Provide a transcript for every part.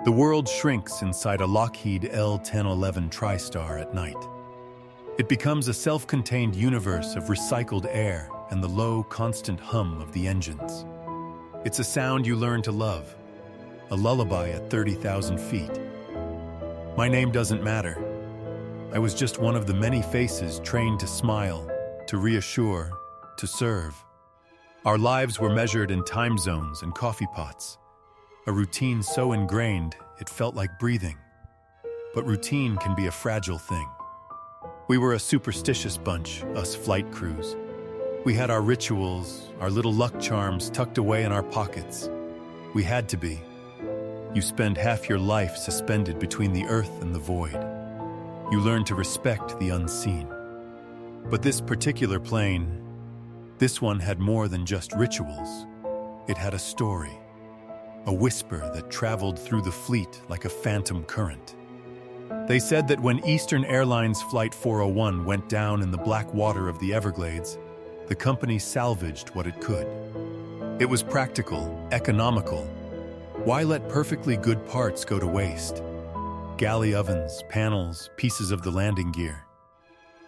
The world shrinks inside a Lockheed L-1011 TriStar at night. It becomes a self-contained universe of recycled air and the low, constant hum of the engines. It's a sound you learn to love, a lullaby at 30,000 feet. My name doesn't matter. I was just one of the many faces trained to smile, to reassure, to serve. Our lives were measured in time zones and coffee pots, a routine so ingrained it felt like breathing. But routine can be a fragile thing. We were a superstitious bunch, us flight crews. We had our rituals, our little luck charms tucked away in our pockets. We had to be. You spend half your life suspended between the earth and the void. You learn to respect the unseen. But this particular plane, this one had more than just rituals. It had a story, a whisper that traveled through the fleet like a phantom current. They said that when Eastern Airlines Flight 401 went down in the black water of the Everglades, the company salvaged what it could. It was practical, economical. Why let perfectly good parts go to waste? Galley ovens, panels, pieces of the landing gear.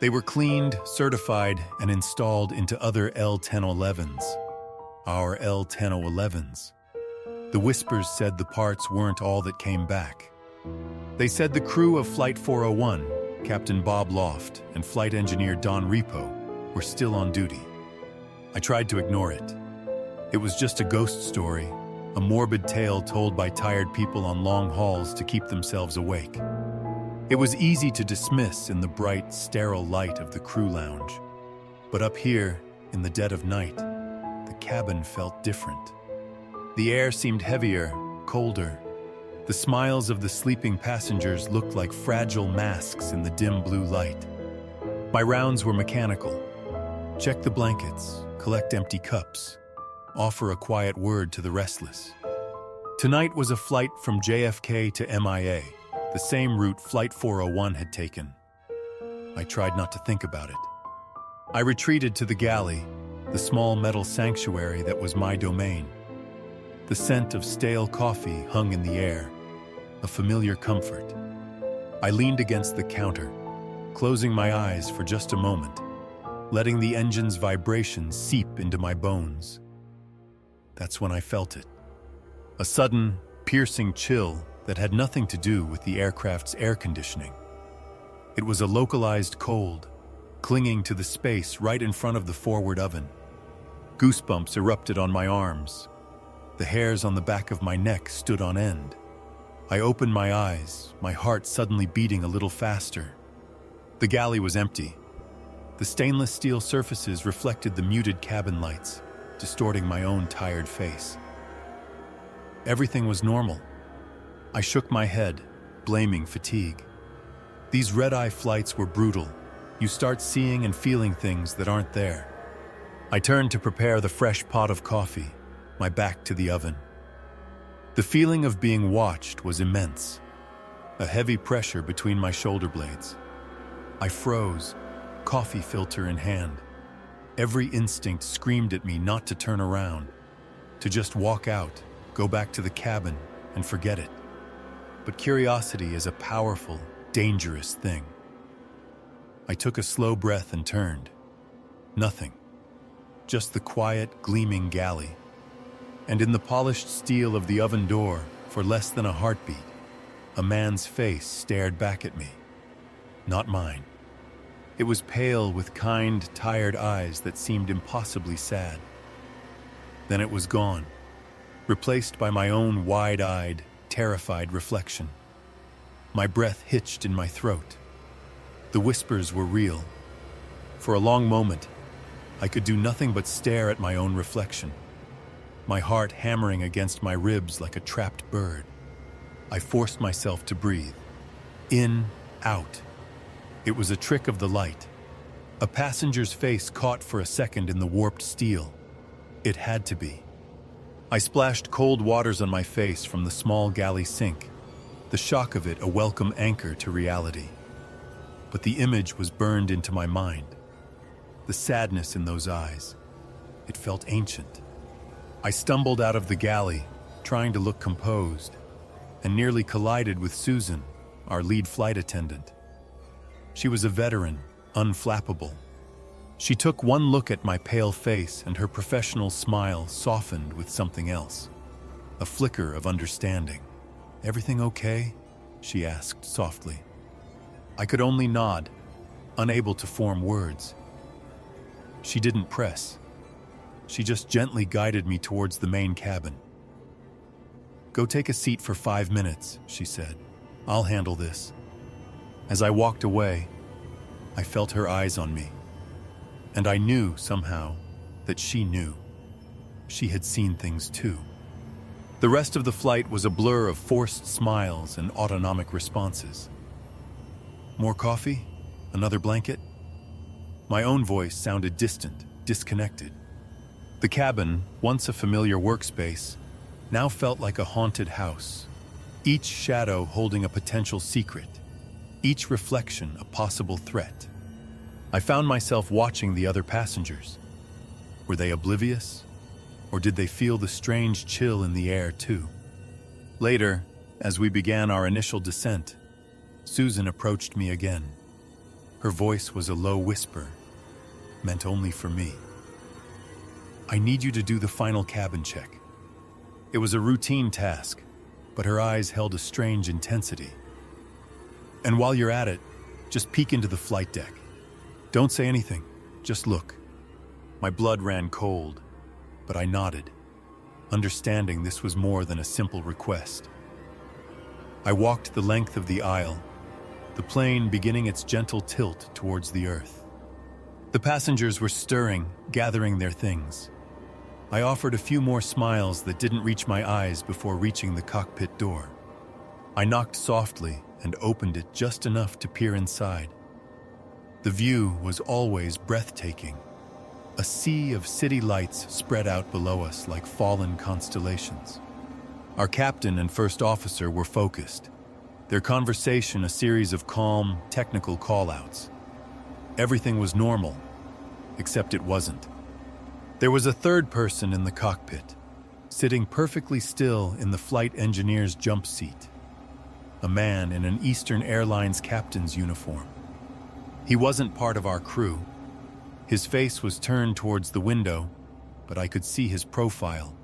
They were cleaned, certified, and installed into other L-1011s, our L-1011s. The whispers said the parts weren't all that came back. They said the crew of Flight 401, Captain Bob Loft and Flight Engineer Don Repo, were still on duty. I tried to ignore it. It was just a ghost story, a morbid tale told by tired people on long hauls to keep themselves awake. It was easy to dismiss in the bright, sterile light of the crew lounge. But up here, in the dead of night, the cabin felt different. The air seemed heavier, colder. The smiles of the sleeping passengers looked like fragile masks in the dim blue light. My rounds were mechanical. Check the blankets, collect empty cups, offer a quiet word to the restless. Tonight was a flight from JFK to MIA, the same route Flight 401 had taken. I tried not to think about it. I retreated to the galley, the small metal sanctuary that was my domain. The scent of stale coffee hung in the air, a familiar comfort. I leaned against the counter, closing my eyes for just a moment, letting the engine's vibrations seep into my bones. That's when I felt it. A sudden, piercing chill that had nothing to do with the aircraft's air conditioning. It was a localized cold, clinging to the space right in front of the forward oven. Goosebumps erupted on my arms. The hairs on the back of my neck stood on end. I opened my eyes, my heart suddenly beating a little faster. The galley was empty. The stainless steel surfaces reflected the muted cabin lights, distorting my own tired face. Everything was normal. I shook my head, blaming fatigue. These red-eye flights were brutal. You start seeing and feeling things that aren't there. I turned to prepare the fresh pot of coffee, my back to the oven. The feeling of being watched was immense, a heavy pressure between my shoulder blades. I froze, coffee filter in hand. Every instinct screamed at me not to turn around, to just walk out, go back to the cabin, and forget it. But curiosity is a powerful, dangerous thing. I took a slow breath and turned. Nothing. Just the quiet, gleaming galley. And in the polished steel of the oven door, for less than a heartbeat, a man's face stared back at me. Not mine. It was pale with kind, tired eyes that seemed impossibly sad. Then it was gone, replaced by my own wide-eyed, terrified reflection. My breath hitched in my throat. The whispers were real. For a long moment, I could do nothing but stare at my own reflection, my heart hammering against my ribs like a trapped bird. I forced myself to breathe. In, out. It was a trick of the light. A passenger's face caught for a second in the warped steel. It had to be. I splashed cold waters on my face from the small galley sink, the shock of it a welcome anchor to reality. But the image was burned into my mind. The sadness in those eyes. It felt ancient. I stumbled out of the galley, trying to look composed. and nearly collided with Susan, our lead flight attendant. She was a veteran, unflappable. She took one look at my pale face, and her professional smile softened with something else, a flicker of understanding. "Everything okay?" she asked softly. I could only nod, unable to form words. She didn't press. She just gently guided me towards the main cabin. "Go take a seat for 5 minutes," she said. "I'll handle this." As I walked away, I felt her eyes on me, and I knew somehow that she knew. She had seen things too. The rest of the flight was a blur of forced smiles and autonomic responses. "More coffee? Another blanket?" My own voice sounded distant, disconnected. The cabin, once a familiar workspace, now felt like a haunted house, each shadow holding a potential secret, each reflection a possible threat. I found myself watching the other passengers. Were they oblivious? Or did they feel the strange chill in the air too? Later, as we began our initial descent, Susan approached me again. Her voice was a low whisper, meant only for me. "I need you to do the final cabin check." It was a routine task, but her eyes held a strange intensity. "And while you're at it, just peek into the flight deck. Don't say anything, just look." My blood ran cold, but I nodded, understanding this was more than a simple request. I walked the length of the aisle, the plane beginning its gentle tilt towards the earth. The passengers were stirring, gathering their things. I offered a few more smiles that didn't reach my eyes before reaching the cockpit door. I knocked softly and opened it just enough to peer inside. The view was always breathtaking. A sea of city lights spread out below us like fallen constellations. Our captain and first officer were focused, their conversation a series of calm, technical call-outs. Everything was normal, except it wasn't. There was a third person in the cockpit, sitting perfectly still in the flight engineer's jump seat. A man in an Eastern Airlines captain's uniform. He wasn't part of our crew. His face was turned towards the window, but I could see his profile,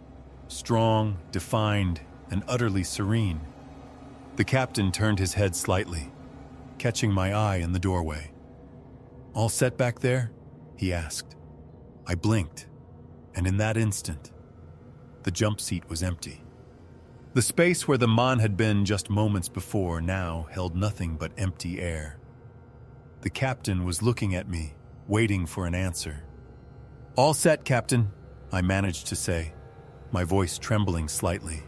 strong, defined, and utterly serene. The captain turned his head slightly, catching my eye in the doorway. "All set back there?" he asked. I blinked, and in that instant, the jump seat was empty. The space where the man had been just moments before now held nothing but empty air. The captain was looking at me, waiting for an answer. "All set, Captain," I managed to say, my voice trembling slightly.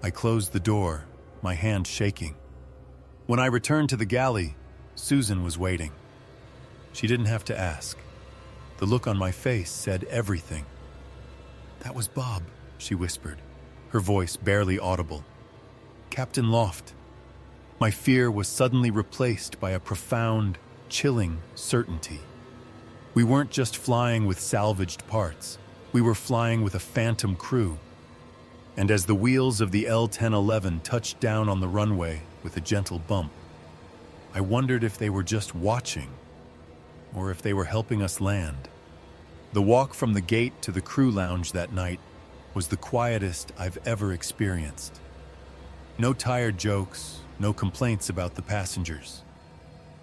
I closed the door, my hand shaking. When I returned to the galley, Susan was waiting. She didn't have to ask. The look on my face said everything. "That was Bob," she whispered, her voice barely audible. "Captain Loft." My fear was suddenly replaced by a profound, chilling certainty. We weren't just flying with salvaged parts. We were flying with a phantom crew. And as the wheels of the L-1011 touched down on the runway with a gentle bump, I wondered if they were just watching, or if they were helping us land. The walk from the gate to the crew lounge that night was the quietest I've ever experienced. No tired jokes, no complaints about the passengers.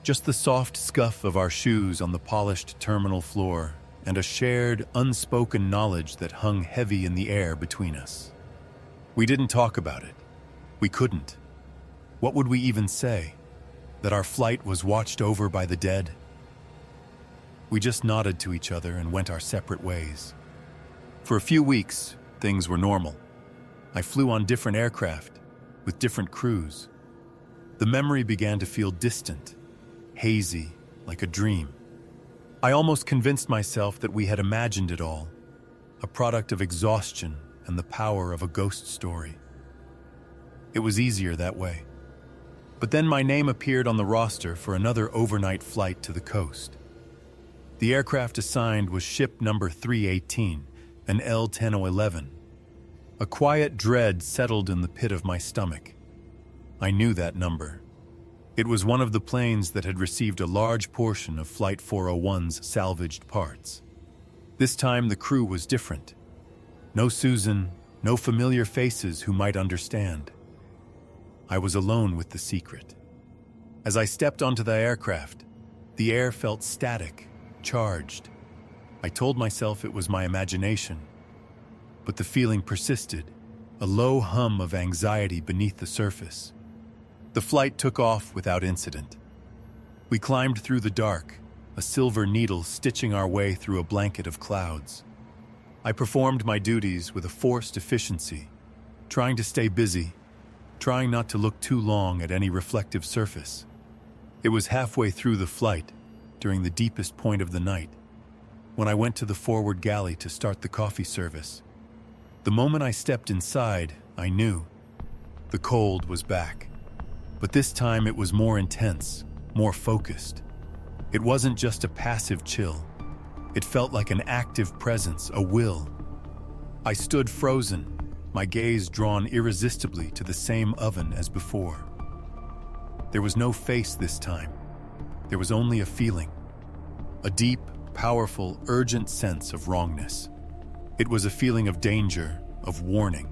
Just the soft scuff of our shoes on the polished terminal floor and a shared, unspoken knowledge that hung heavy in the air between us. We didn't talk about it. We couldn't. What would we even say? That our flight was watched over by the dead? We just nodded to each other and went our separate ways. For a few weeks, things were normal. I flew on different aircraft, with different crews. The memory began to feel distant, hazy, like a dream. I almost convinced myself that we had imagined it all, a product of exhaustion and the power of a ghost story. It was easier that way. But then my name appeared on the roster for another overnight flight to the coast. The aircraft assigned was ship number 318, an L-1011. A quiet dread settled in the pit of my stomach. I knew that number. It was one of the planes that had received a large portion of Flight 401's salvaged parts. This time the crew was different. No Susan, no familiar faces who might understand. I was alone with the secret. As I stepped onto the aircraft, the air felt static, charged. I told myself it was my imagination, but the feeling persisted, a low hum of anxiety beneath the surface. The flight took off without incident. We climbed through the dark, a silver needle stitching our way through a blanket of clouds. I performed my duties with a forced efficiency, trying to stay busy, trying not to look too long at any reflective surface. It was halfway through the flight, during the deepest point of the night, when I went to the forward galley to start the coffee service. The moment I stepped inside, I knew. The cold was back. But this time it was more intense, more focused. It wasn't just a passive chill. It felt like an active presence, a will. I stood frozen, my gaze drawn irresistibly to the same oven as before. There was no face this time. There was only a feeling. A deep, powerful, urgent sense of wrongness. It was a feeling of danger, of warning.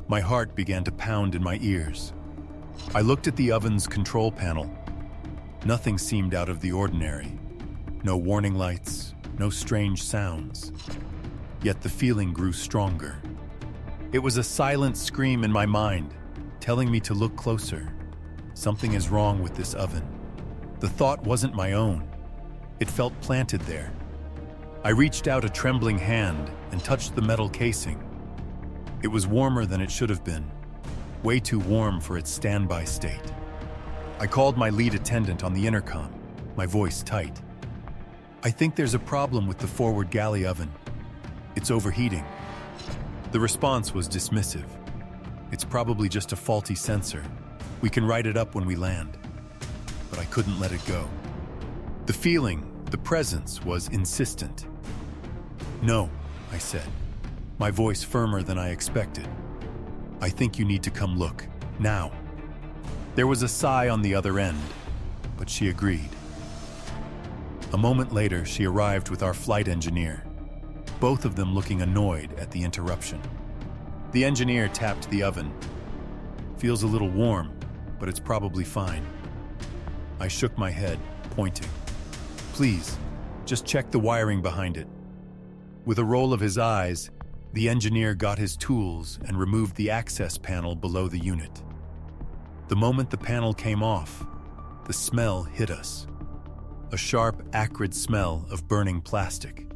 My heart began to pound in my ears. I looked at the oven's control panel. Nothing seemed out of the ordinary. No warning lights, no strange sounds. Yet the feeling grew stronger. It was a silent scream in my mind, telling me to look closer. Something is wrong with this oven. The thought wasn't my own. It felt planted there. I reached out a trembling hand and touched the metal casing. It was warmer than it should have been, way too warm for its standby state. I called my lead attendant on the intercom, my voice tight. "I think there's a problem with the forward galley oven. It's overheating." The response was dismissive. "It's probably just a faulty sensor. We can write it up when we land." But I couldn't let it go. The feeling, the presence, was insistent. "No," I said, my voice firmer than I expected. "I think you need to come look, now." There was a sigh on the other end, but she agreed. A moment later, she arrived with our flight engineer, both of them looking annoyed at the interruption. The engineer tapped the oven. "Feels a little warm, but it's probably fine." I shook my head, pointing. "Please, just check the wiring behind it." With a roll of his eyes, the engineer got his tools and removed the access panel below the unit. The moment the panel came off, the smell hit us. A sharp, acrid smell of burning plastic.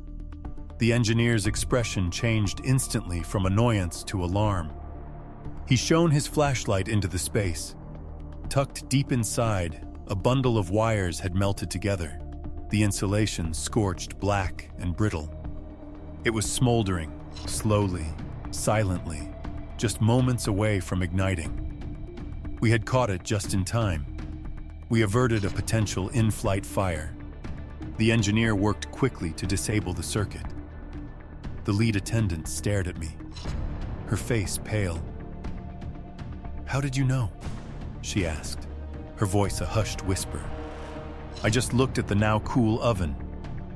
The engineer's expression changed instantly from annoyance to alarm. He shone his flashlight into the space. Tucked deep inside, a bundle of wires had melted together, the insulation scorched black and brittle. It was smoldering, slowly, silently, just moments away from igniting. We had caught it just in time. We averted a potential in-flight fire. The engineer worked quickly to disable the circuit. The lead attendant stared at me, her face pale. "How did you know?" she asked, her voice a hushed whisper. I just looked at the now cool oven,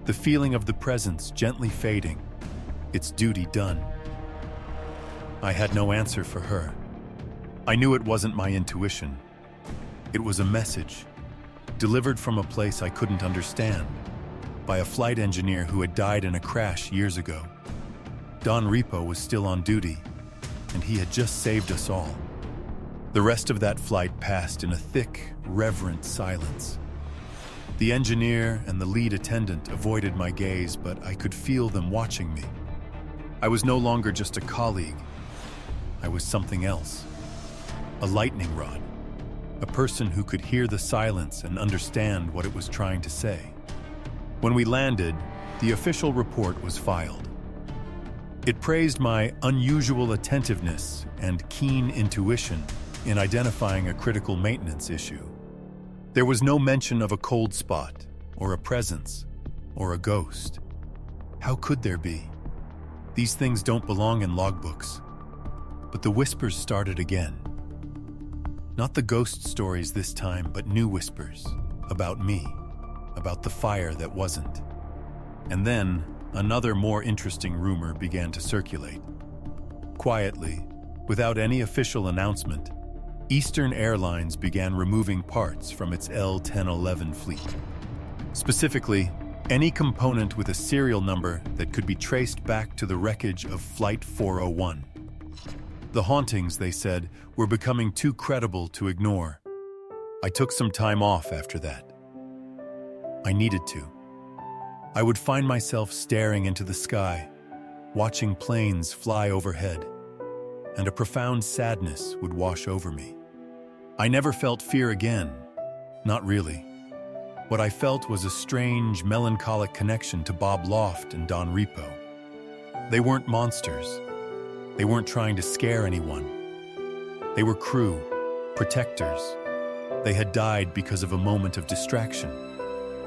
the feeling of the presence gently fading, its duty done. I had no answer for her. I knew it wasn't my intuition. It was a message, delivered from a place I couldn't understand, by a flight engineer who had died in a crash years ago. Don Repo was still on duty, and he had just saved us all. The rest of that flight passed in a thick, reverent silence. The engineer and the lead attendant avoided my gaze, but I could feel them watching me. I was no longer just a colleague. I was something else. A lightning rod. A person who could hear the silence and understand what it was trying to say. When we landed, the official report was filed. It praised my unusual attentiveness and keen intuition in identifying a critical maintenance issue. There was no mention of a cold spot, or a presence, or a ghost. How could there be? These things don't belong in logbooks. But the whispers started again. Not the ghost stories this time, but new whispers. About me. About the fire that wasn't. And then, another more interesting rumor began to circulate. Quietly, without any official announcement, Eastern Airlines began removing parts from its L-1011 fleet. Specifically, any component with a serial number that could be traced back to the wreckage of Flight 401. The hauntings, they said, were becoming too credible to ignore. I took some time off after that. I needed to. I would find myself staring into the sky, watching planes fly overhead, and a profound sadness would wash over me. I never felt fear again. Not really. What I felt was a strange, melancholic connection to Bob Loft and Don Repo. They weren't monsters. They weren't trying to scare anyone. They were crew, protectors. They had died because of a moment of distraction,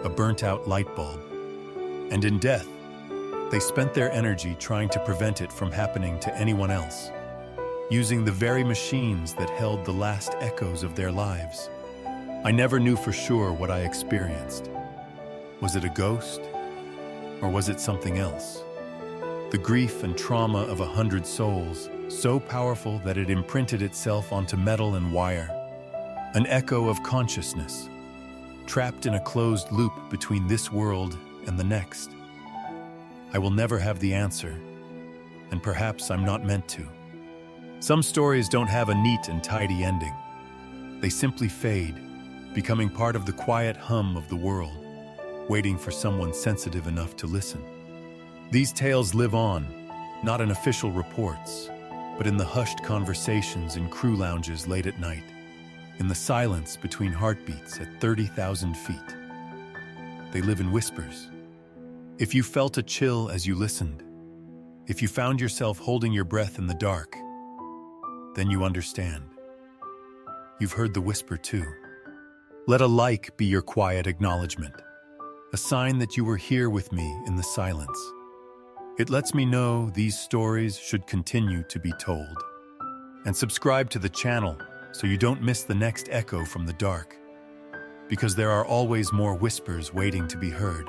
a burnt-out light bulb. And in death, they spent their energy trying to prevent it from happening to anyone else, using the very machines that held the last echoes of their lives. I never knew for sure what I experienced. Was it a ghost? Or was it something else? The grief and trauma of 100 souls, so powerful that it imprinted itself onto metal and wire. An echo of consciousness, trapped in a closed loop between this world and the next. I will never have the answer, and perhaps I'm not meant to. Some stories don't have a neat and tidy ending. They simply fade, becoming part of the quiet hum of the world, waiting for someone sensitive enough to listen. These tales live on, not in official reports, but in the hushed conversations in crew lounges late at night, in the silence between heartbeats at 30,000 feet. They live in whispers. If you felt a chill as you listened, if you found yourself holding your breath in the dark, then you understand. You've heard the whisper too. Let a like be your quiet acknowledgement, a sign that you were here with me in the silence. It lets me know these stories should continue to be told. And subscribe to the channel so you don't miss the next echo from the dark, because there are always more whispers waiting to be heard.